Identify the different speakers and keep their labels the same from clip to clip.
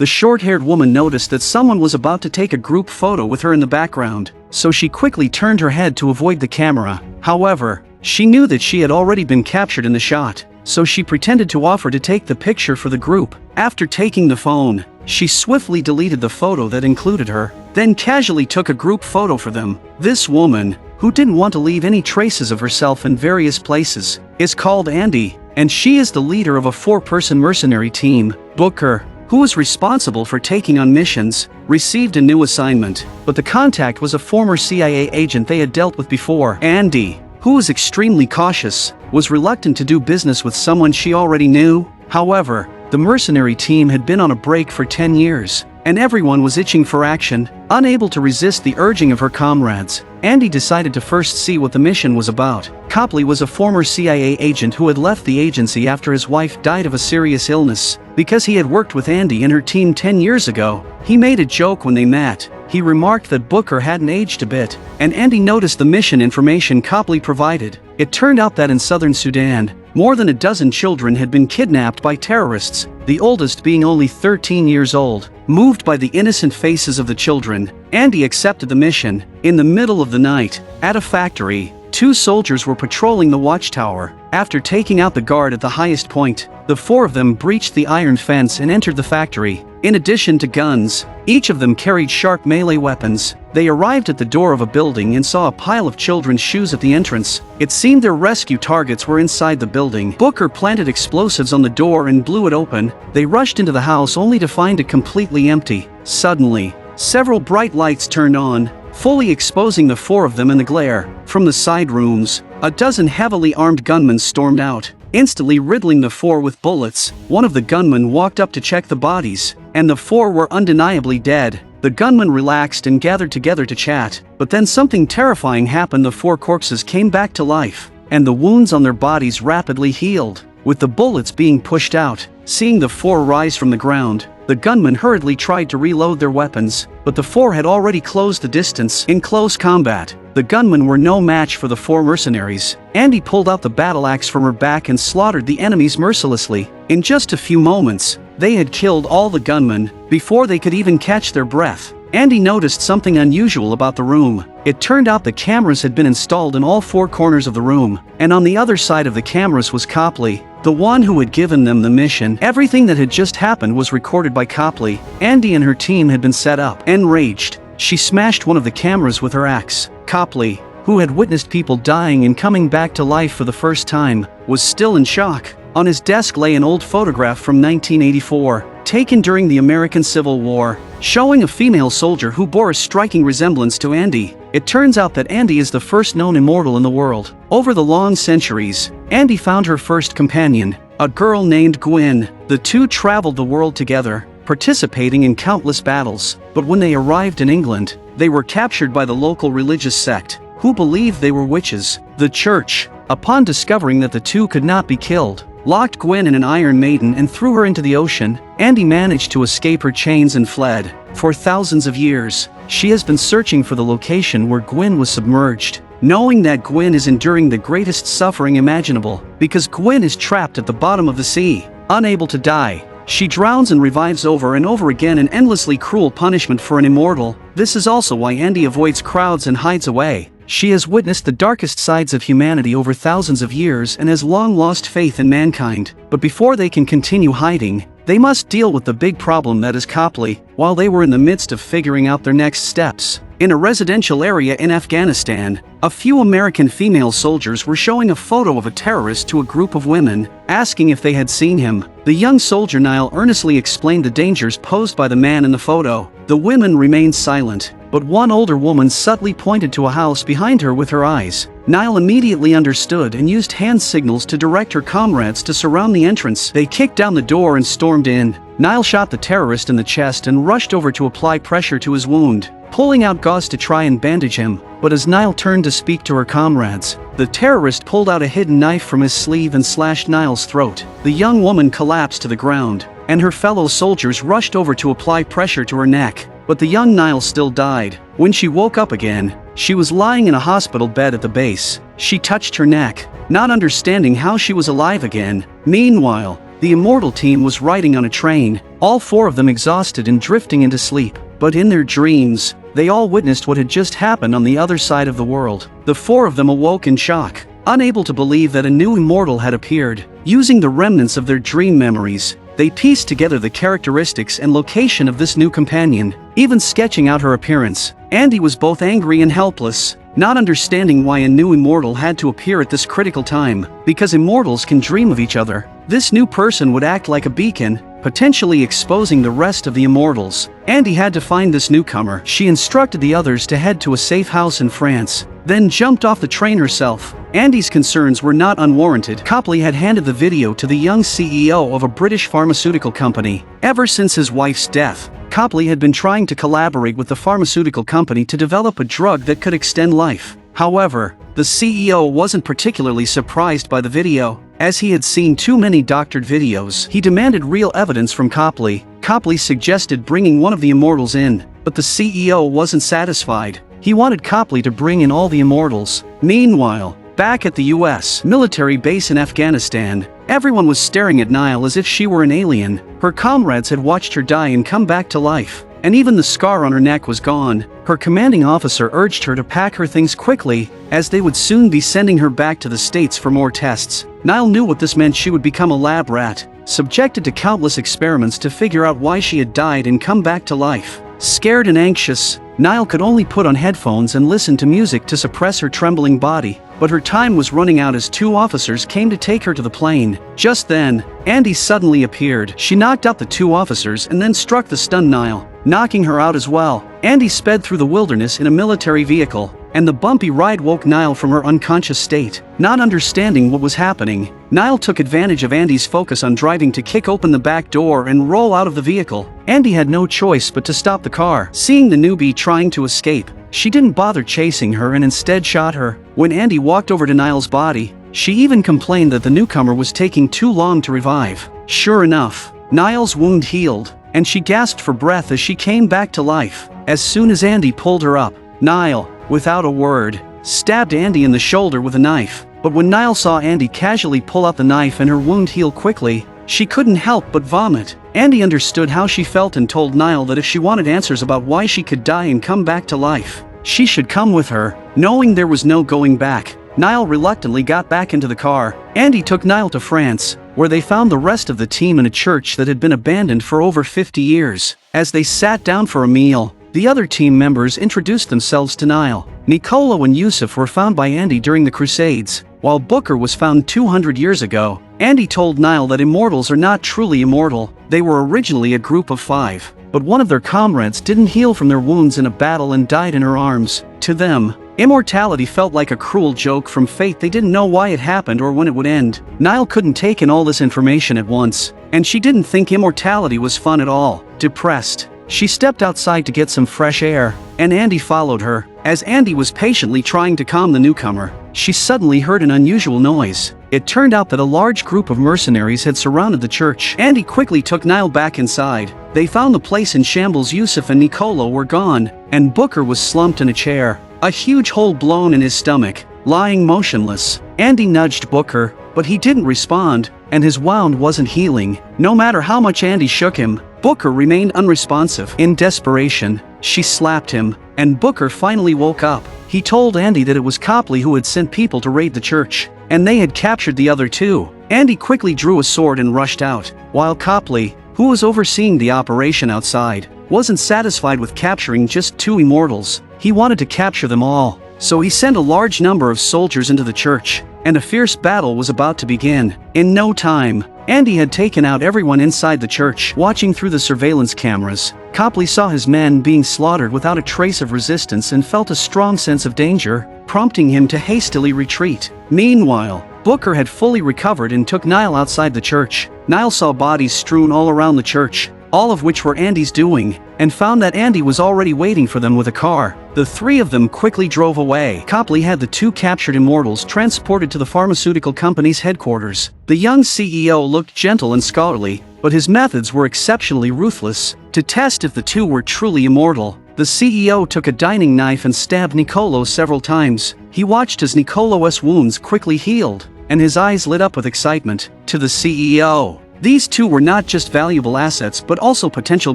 Speaker 1: The short-haired woman noticed that someone was about to take a group photo with her in the background, so she quickly turned her head to avoid the camera. However, she knew that she had already been captured in the shot, so she pretended to offer to take the picture for the group. After taking the phone, she swiftly deleted the photo that included her, then casually took a group photo for them. This woman, who didn't want to leave any traces of herself in various places, is called Andy, and she is the leader of a 4-person mercenary team. Booker, who was responsible for taking on missions, received a new assignment, but the contact was a former CIA agent they had dealt with before. Andy, who was extremely cautious, was reluctant to do business with someone she already knew. However, the mercenary team had been on a break for 10 years, and everyone was itching for action. Unable to resist the urging of her comrades, Andy decided to first see what the mission was about. Copley was a former CIA agent who had left the agency after his wife died of a serious illness. Because he had worked with Andy and her team 10 years ago, he made a joke when they met. He remarked that Booker hadn't aged a bit, and Andy noticed the mission information Copley provided. It turned out that in southern Sudan, more than a dozen children had been kidnapped by terrorists, the oldest being only 13 years old. Moved by the innocent faces of the children, Andy accepted the mission. In the middle of the night, at a factory, 2 soldiers were patrolling the watchtower. After taking out the guard at the highest point, the 4 of them breached the iron fence and entered the factory. In addition to guns, each of them carried sharp melee weapons. They arrived at the door of a building and saw a pile of children's shoes at the entrance. It seemed their rescue targets were inside the building. Booker planted explosives on the door and blew it open. They rushed into the house only to find it completely empty. Suddenly, several bright lights turned on, fully exposing the 4 of them in the glare. From the side rooms, a dozen heavily armed gunmen stormed out, instantly riddling the 4 with bullets. One of the gunmen walked up to check the bodies, and the 4 were undeniably dead. The gunmen relaxed and gathered together to chat, but then something terrifying happened. The 4 corpses came back to life, and the wounds on their bodies rapidly healed, with the bullets being pushed out. Seeing the 4 rise from the ground, the gunmen hurriedly tried to reload their weapons, but the 4 had already closed the distance. In close combat, the gunmen were no match for the 4 mercenaries. Andy pulled out the battle axe from her back and slaughtered the enemies mercilessly. In just a few moments, they had killed all the gunmen, before they could even catch their breath. Andy noticed something unusual about the room. It turned out the cameras had been installed in all 4 corners of the room, and on the other side of the cameras was Copley, the one who had given them the mission. Everything that had just happened was recorded by Copley. Andy and her team had been set up. Enraged, she smashed one of the cameras with her axe. Copley, who had witnessed people dying and coming back to life for the first time, was still in shock. On his desk lay an old photograph from 1984, taken during the American Civil War, showing a female soldier who bore a striking resemblance to Andy. It turns out that Andy is the first known immortal in the world. Over the long centuries, Andy found her first companion, a girl named Gwen. The 2 traveled the world together, participating in countless battles. But when they arrived in England, they were captured by the local religious sect, who believed they were witches. The church, upon discovering that the 2 could not be killed, locked Gwen in an Iron Maiden and threw her into the ocean. Andy managed to escape her chains and fled. For thousands of years, she has been searching for the location where Gwen was submerged, knowing that Gwen is enduring the greatest suffering imaginable, because Gwen is trapped at the bottom of the sea. Unable to die, she drowns and revives over and over again, an endlessly cruel punishment for an immortal. This is also why Andy avoids crowds and hides away. She has witnessed the darkest sides of humanity over thousands of years and has long lost faith in mankind. But before they can continue hiding, they must deal with the big problem that is Copley. While they were in the midst of figuring out their next steps, in a residential area in Afghanistan, a few American female soldiers were showing a photo of a terrorist to a group of women, asking if they had seen him. The young soldier Niall earnestly explained the dangers posed by the man in the photo. The women remained silent, but one older woman subtly pointed to a house behind her with her eyes. Niall immediately understood and used hand signals to direct her comrades to surround the entrance. They kicked down the door and stormed in. Niall shot the terrorist in the chest and rushed over to apply pressure to his wound, pulling out gauze to try and bandage him. But as Niall turned to speak to her comrades, the terrorist pulled out a hidden knife from his sleeve and slashed Niall's throat. The young woman collapsed to the ground, and her fellow soldiers rushed over to apply pressure to her neck. But the young Niall still died. When she woke up again, she was lying in a hospital bed at the base. She touched her neck, not understanding how she was alive again. Meanwhile, The Immortal team was riding on a train, all 4 of them exhausted and drifting into sleep. But in their dreams, they all witnessed what had just happened on the other side of the world. The 4 of them awoke in shock, unable to believe that a new Immortal had appeared. Using the remnants of their dream memories, they pieced together the characteristics and location of this new companion, even sketching out her appearance. Andy was both angry and helpless, not understanding why a new Immortal had to appear at this critical time, because Immortals can dream of each other. This new person would act like a beacon, potentially exposing the rest of the Immortals. Andy had to find this newcomer. She instructed the others to head to a safe house in France, then jumped off the train herself. Andy's concerns were not unwarranted. Copley had handed the video to the young CEO of a British pharmaceutical company. Ever since his wife's death, Copley had been trying to collaborate with the pharmaceutical company to develop a drug that could extend life. However, the CEO wasn't particularly surprised by the video, as he had seen too many doctored videos. He demanded real evidence from Copley. Copley suggested bringing one of the Immortals in, but the CEO wasn't satisfied. He wanted Copley to bring in all the Immortals. Meanwhile, back at the US military base in Afghanistan, everyone was staring at Niall as if she were an alien. Her comrades had watched her die and come back to life, and even the scar on her neck was gone. Her commanding officer urged her to pack her things quickly, as they would soon be sending her back to the States for more tests. Niall knew what this meant. She would become a lab rat, subjected to countless experiments to figure out why she had died and come back to life. Scared and anxious, Niall could only put on headphones and listen to music to suppress her trembling body. But her time was running out as 2 officers came to take her to the plane. Just then, Andy suddenly appeared. She knocked out the 2 officers and then struck the stunned Niall, knocking her out as well. Andy sped through the wilderness in a military vehicle, and the bumpy ride woke Niall from her unconscious state. Not understanding what was happening, Niall took advantage of Andy's focus on driving to kick open the back door and roll out of the vehicle. Andy had no choice but to stop the car. Seeing the newbie trying to escape, she didn't bother chasing her and instead shot her. When Andy walked over to Niall's body, she even complained that the newcomer was taking too long to revive. Sure enough, Niall's wound healed, and she gasped for breath as she came back to life. As soon as Andy pulled her up, Niall, without a word, stabbed Andy in the shoulder with a knife. But when Niall saw Andy casually pull out the knife and her wound heal quickly, she couldn't help but vomit. Andy understood how she felt and told Niall that if she wanted answers about why she could die and come back to life, she should come with her. Knowing there was no going back, Niall reluctantly got back into the car. Andy took Niall to France, where they found the rest of the team in a church that had been abandoned for over 50 years. As they sat down for a meal, the other team members introduced themselves to Niall. Nicolo and Yusuf were found by Andy during the Crusades, while Booker was found 200 years ago. Andy told Niall that Immortals are not truly immortal. They were originally a group of 5, but one of their comrades didn't heal from their wounds in a battle and died in her arms. To them, immortality felt like a cruel joke from fate. They didn't know why it happened or when it would end. Niall couldn't take in all this information at once, and she didn't think immortality was fun at all. Depressed, she stepped outside to get some fresh air, and Andy followed her. As Andy was patiently trying to calm the newcomer, she suddenly heard an unusual noise. It turned out that a large group of mercenaries had surrounded the church. Andy quickly took Niall back inside. They found the place in shambles. Yusuf and Nicolo were gone, and Booker was slumped in a chair, a huge hole blown in his stomach, lying motionless. Andy nudged Booker, but he didn't respond, and his wound wasn't healing. No matter how much Andy shook him, Booker remained unresponsive. In desperation, she slapped him, and Booker finally woke up. He told Andy that it was Copley who had sent people to raid the church, and they had captured the other 2. Andy quickly drew a sword and rushed out, while Copley, who was overseeing the operation outside, wasn't satisfied with capturing just 2 Immortals. He wanted to capture them all, so he sent a large number of soldiers into the church, and a fierce battle was about to begin. In no time, Andy had taken out everyone inside the church. Watching through the surveillance cameras, Copley saw his men being slaughtered without a trace of resistance and felt a strong sense of danger, prompting him to hastily retreat. Meanwhile, Booker had fully recovered and took Niall outside the church. Niall saw bodies strewn all around the church, all of which were Andy's doing, and found that Andy was already waiting for them with a car. The 3 of them quickly drove away. Copley had the 2 captured Immortals transported to the pharmaceutical company's headquarters. The young CEO looked gentle and scholarly, but his methods were exceptionally ruthless. To test if the 2 were truly immortal, the CEO took a dining knife and stabbed Nicolo several times. He watched as Nicolo's wounds quickly healed, and his eyes lit up with excitement. To the CEO, These two were not just valuable assets but also potential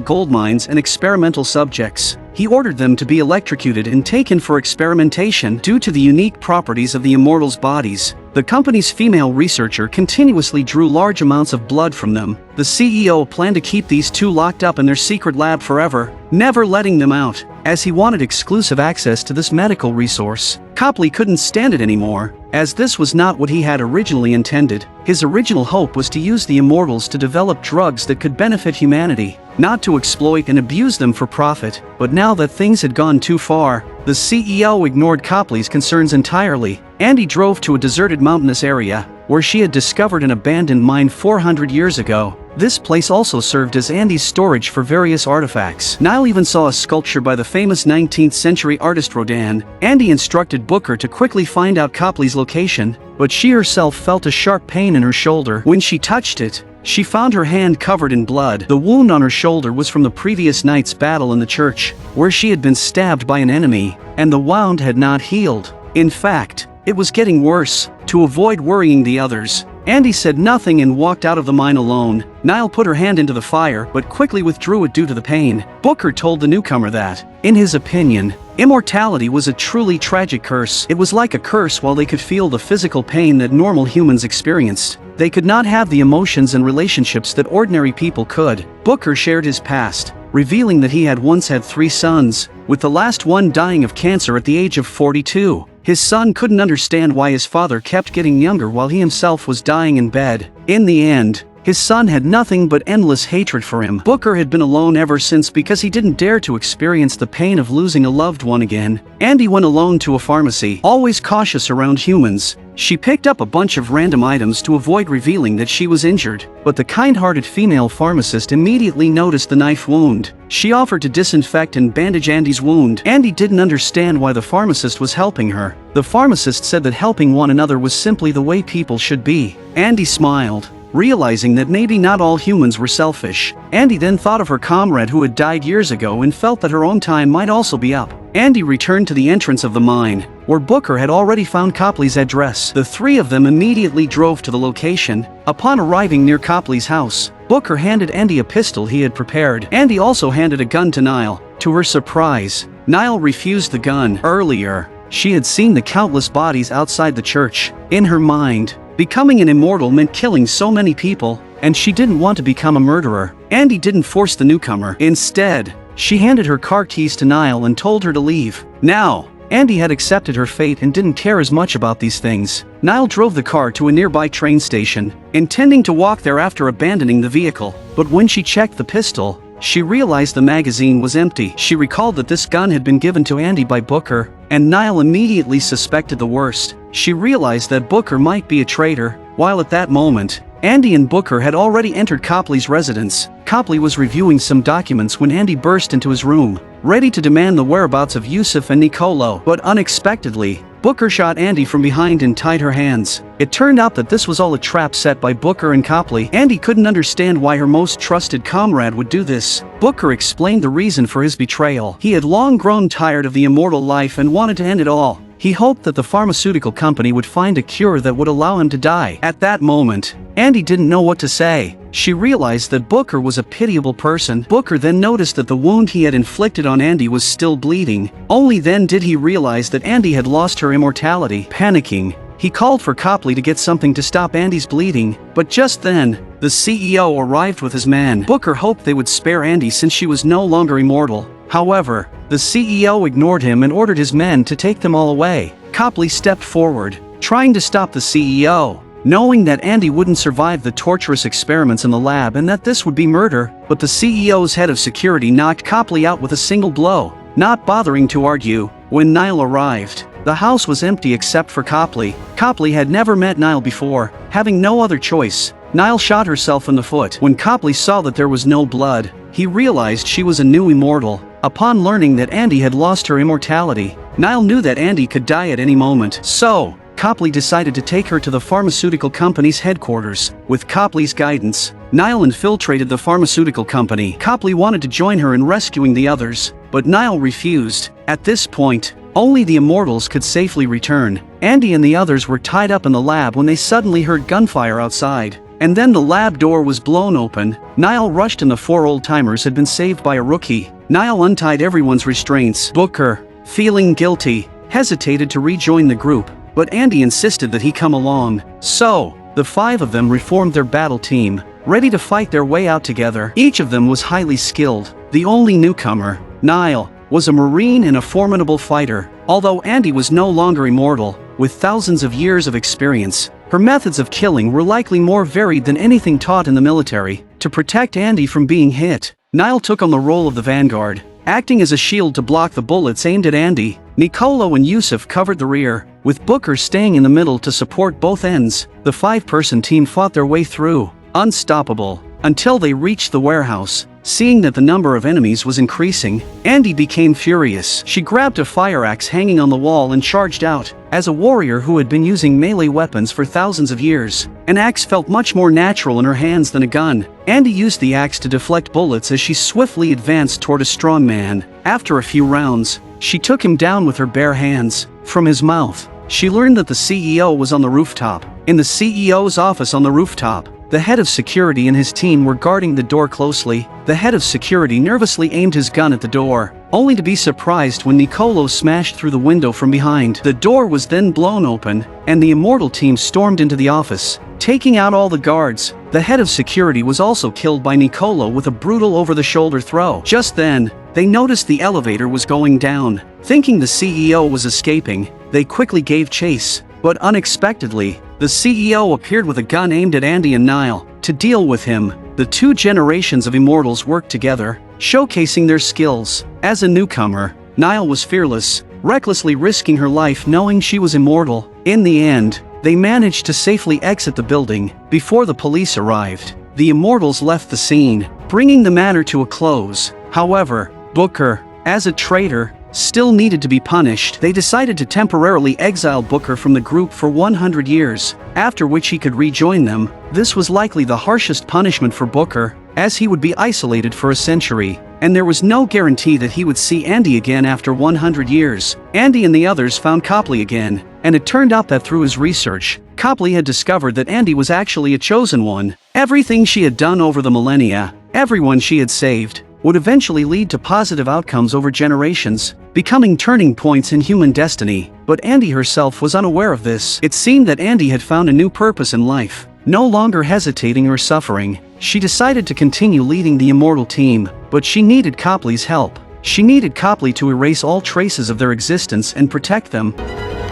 Speaker 1: goldmines and experimental subjects. He ordered them to be electrocuted and taken for experimentation due to the unique properties of the Immortals' bodies. The company's female researcher continuously drew large amounts of blood from them. The CEO planned to keep these two locked up in their secret lab forever, never letting them out, as he wanted exclusive access to this medical resource. Copley couldn't stand it anymore, as this was not what he had originally intended. His original hope was to use the Immortals to develop drugs that could benefit humanity, not to exploit and abuse them for profit. But now that things had gone too far, the CEO ignored Copley's concerns entirely. Andy drove to a deserted mountainous area, where she had discovered an abandoned mine 400 years ago. This place also served as Andy's storage for various artifacts. Niall even saw a sculpture by the famous 19th century artist Rodin. Andy instructed Booker to quickly find out Copley's location, but she herself felt a sharp pain in her shoulder. When she touched it, she found her hand covered in blood. The wound on her shoulder was from the previous night's battle in the church, where she had been stabbed by an enemy, and the wound had not healed. In fact, it was getting worse. To avoid worrying the others, Andy said nothing and walked out of the mine alone. Niall put her hand into the fire but quickly withdrew it due to the pain. Booker told the newcomer that, in his opinion, immortality was a truly tragic curse. It was like a curse while they could feel the physical pain that normal humans experienced. They could not have the emotions and relationships that ordinary people could. Booker shared his past, revealing that he had once had 3 sons, with the last one dying of cancer at the age of 42. His son couldn't understand why his father kept getting younger while he himself was dying in bed. In the end, his son had nothing but endless hatred for him. Booker had been alone ever since because he didn't dare to experience the pain of losing a loved one again. Andy went alone to a pharmacy, always cautious around humans. She picked up a bunch of random items to avoid revealing that she was injured, but the kind-hearted female pharmacist immediately noticed the knife wound. She offered to disinfect and bandage Andy's wound. Andy didn't understand why the pharmacist was helping her. The pharmacist said that helping one another was simply the way people should be. Andy smiled, realizing that maybe not all humans were selfish. Andy then thought of her comrade who had died years ago and felt that her own time might also be up. Andy returned to the entrance of the mine, where Booker had already found Copley's address. The 3 of them immediately drove to the location. Upon arriving near Copley's house, Booker handed Andy a pistol he had prepared. Andy also handed a gun to Niall. To her surprise, Niall refused the gun. Earlier, she had seen the countless bodies outside the church. In her mind, becoming an immortal meant killing so many people, and she didn't want to become a murderer. Andy didn't force the newcomer. Instead, she handed her car keys to Niall and told her to leave. Now, Andy had accepted her fate and didn't care as much about these things. Niall drove the car to a nearby train station, intending to walk there after abandoning the vehicle. But when she checked the pistol, she realized the magazine was empty. She recalled that this gun had been given to Andy by Booker, and Niall immediately suspected the worst. She realized that Booker might be a traitor, while at that moment, Andy and Booker had already entered Copley's residence. Copley was reviewing some documents when Andy burst into his room, ready to demand the whereabouts of Yusuf and Nicolo. But unexpectedly, Booker shot Andy from behind and tied her hands. It turned out that this was all a trap set by Booker and Copley. Andy couldn't understand why her most trusted comrade would do this. Booker explained the reason for his betrayal. He had long grown tired of the immortal life and wanted to end it all. He hoped that the pharmaceutical company would find a cure that would allow him to die. At that moment, Andy didn't know what to say. She realized that Booker was a pitiable person. Booker then noticed that the wound he had inflicted on Andy was still bleeding. Only then did he realize that Andy had lost her immortality. Panicking, he called for Copley to get something to stop Andy's bleeding, but just then, the CEO arrived with his man. Booker hoped they would spare Andy since she was no longer immortal. However, the CEO ignored him and ordered his men to take them all away. Copley stepped forward, trying to stop the CEO, knowing that Andy wouldn't survive the torturous experiments in the lab and that this would be murder, but the CEO's head of security knocked Copley out with a single blow. Not bothering to argue, when Niall arrived, the house was empty except for Copley. Copley had never met Niall before. Having no other choice, Niall shot herself in the foot. When Copley saw that there was no blood, he realized she was a new immortal. Upon learning that Andy had lost her immortality, Niall knew that Andy could die at any moment. So, Copley decided to take her to the pharmaceutical company's headquarters. With Copley's guidance, Niall infiltrated the pharmaceutical company. Copley wanted to join her in rescuing the others, but Niall refused. At this point, only the immortals could safely return. Andy and the others were tied up in the lab when they suddenly heard gunfire outside. and then the lab door was blown open. Niall rushed and the 4 old-timers had been saved by a rookie. Niall untied everyone's restraints. Booker, feeling guilty, hesitated to rejoin the group, but Andy insisted that he come along. So, the 5 of them reformed their battle team, ready to fight their way out together. Each of them was highly skilled. The only newcomer, Niall, was a Marine and a formidable fighter. Although Andy was no longer immortal, with thousands of years of experience, her methods of killing were likely more varied than anything taught in the military. To protect Andy from being hit, Niall took on the role of the vanguard, acting as a shield to block the bullets aimed at Andy. Nicolo and Yusuf covered the rear, with Booker staying in the middle to support both ends. The 5-person team fought their way through, unstoppable, until they reached the warehouse. Seeing that the number of enemies was increasing, Andy became furious. She grabbed a fire axe hanging on the wall and charged out. As a warrior who had been using melee weapons for thousands of years, an axe felt much more natural in her hands than a gun. Andy used the axe to deflect bullets as she swiftly advanced toward a strong man. After a few rounds, she took him down with her bare hands. From his mouth, she learned that the CEO was on the rooftop. In the CEO's office on the rooftop, the head of security and his team were guarding the door closely. The head of security nervously aimed his gun at the door, only to be surprised when Nicolo smashed through the window from behind. The door was then blown open, and the Immortal team stormed into the office, taking out all the guards. The head of security was also killed by Nicolo with a brutal over-the-shoulder throw. Just then, they noticed the elevator was going down. Thinking the CEO was escaping, they quickly gave chase. But unexpectedly, the CEO appeared with a gun aimed at Andy and Niall. To deal with him, the 2 generations of immortals worked together, showcasing their skills. As a newcomer, Niall was fearless, recklessly risking her life knowing she was immortal. In the end, they managed to safely exit the building before the police arrived. The immortals left the scene, bringing the matter to a close. However, Booker, as a traitor, still needed to be punished. They decided to temporarily exile Booker from the group for 100 years, after which he could rejoin them. This was likely the harshest punishment for Booker, as he would be isolated for a century, and there was no guarantee that he would see Andy again after 100 years. Andy and the others found Copley again, and it turned out that through his research, Copley had discovered that Andy was actually a chosen one. Everything she had done over the millennia, everyone she had saved, would eventually lead to positive outcomes over generations, becoming turning points in human destiny. But Andy herself was unaware of this. It seemed that Andy had found a new purpose in life. No longer hesitating or suffering, she decided to continue leading the Immortal team, but she needed Copley's help. She needed Copley to erase all traces of their existence and protect them.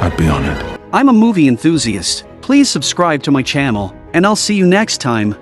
Speaker 2: I'd be on it.
Speaker 1: I'm a movie enthusiast. Please subscribe to my channel, and I'll see you next time.